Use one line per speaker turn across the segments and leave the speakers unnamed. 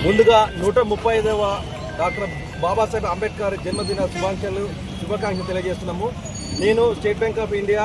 ముందుగా 135వ డాక్టర్ బాబాసాహెబ్ అంబేద్కర్ జన్మదిన శుభాకాంక్షలు తెలియజేస్తున్నాము. నేను state bank of India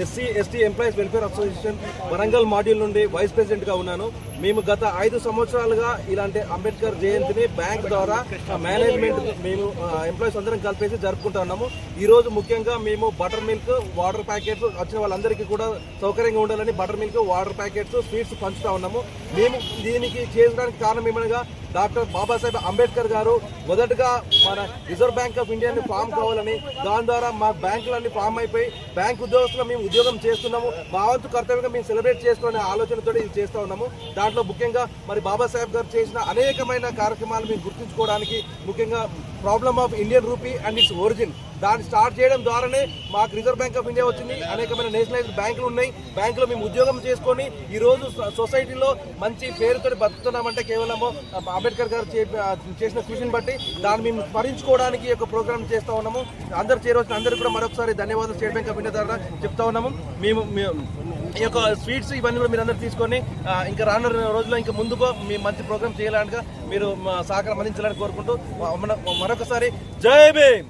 SC/ST employees welfare association Warangal module నుండి వైస్ ప్రెసిడెంట్గా ఉన్నాను. మేము గత 5 సంవత్సరాలుగా ఇలాంటి అంబేద్కర్ జయంతిని బ్యాంక్ ద్వారా మేనేజ్మెంట్ మేము ఎంప్లాయీస్ అందరం కలిపేసి జరుపుకుంటా ఉన్నాము. ఈరోజు ముఖ్యంగా మేము బటర్ మిల్క్, వాటర్ ప్యాకెట్స్ వచ్చిన వాళ్ళందరికీ కూడా సౌకర్యంగా ఉండాలని butter milk, water packets, sweets పంచుతా ఉన్నాము. మేము దీనికి చేయడానికి కారణం ఏమనగా డాక్టర్ బాబాసాహెబ్ అంబేద్కర్ గారు మొదటగా మన రిజర్వ్ బ్యాంక్ ఆఫ్ ఇండియాని ఫామ్ కావాలని, దాని ద్వారా మా బ్యాంకులన్నీ ఫామ్ అయిపోయి బ్యాంక్ ఉద్యోగస్తులు మేము ఉద్యోగం చేస్తున్నాము, మా వంతు కర్తవ్యంగా మేము సెలబ్రేట్ చేసుకునే ఆలోచనతో ఇది చేస్తూ ఉన్నాము. దాంట్లో ముఖ్యంగా మరి బాబాసాహెబ్ గారు చేసిన అనేకమైన కార్యక్రమాలు మేము గుర్తుంచుకోవడానికి, ముఖ్యంగా problem of Indian rupee and it's origin దాన్ని స్టార్ట్ చేయడం ద్వారానే మాకు రిజర్వ్ బ్యాంక్ ఆఫ్ ఇండియా వచ్చింది. అనేకమైన నేషనలైజ్డ్ బ్యాంకులు ఉన్నాయి. బ్యాంకులో మేము ఉద్యోగం చేసుకొని ఈరోజు సొసైటీలో మంచి పేరుతో బతుకుతున్నామంటే కేవలము అంబేద్కర్ గారు చేసిన కృషిని బట్టి దాన్ని మేము స్మరించుకోవడానికి ఒక ప్రోగ్రామ్ చేస్తూ ఉన్నాము. అందరు చేరవచ్చిన అందరికీ కూడా మరొకసారి ధన్యవాదాలు స్టేట్ బ్యాంక్ ఆఫ్ ఇండియా ద్వారా చెప్తా ఉన్నాము. మేము ఈ యొక్క స్వీట్స్ ఇవన్నీ కూడా మీరు అందరూ తీసుకొని ఇంకా రానున్న రోజుల్లో ఇంకా ముందుకు మీ మంచి ప్రోగ్రామ్ చేయాలనిగా మీరు సహకారం అందించాలని కోరుకుంటూ మరొకసారి జై భీమ్.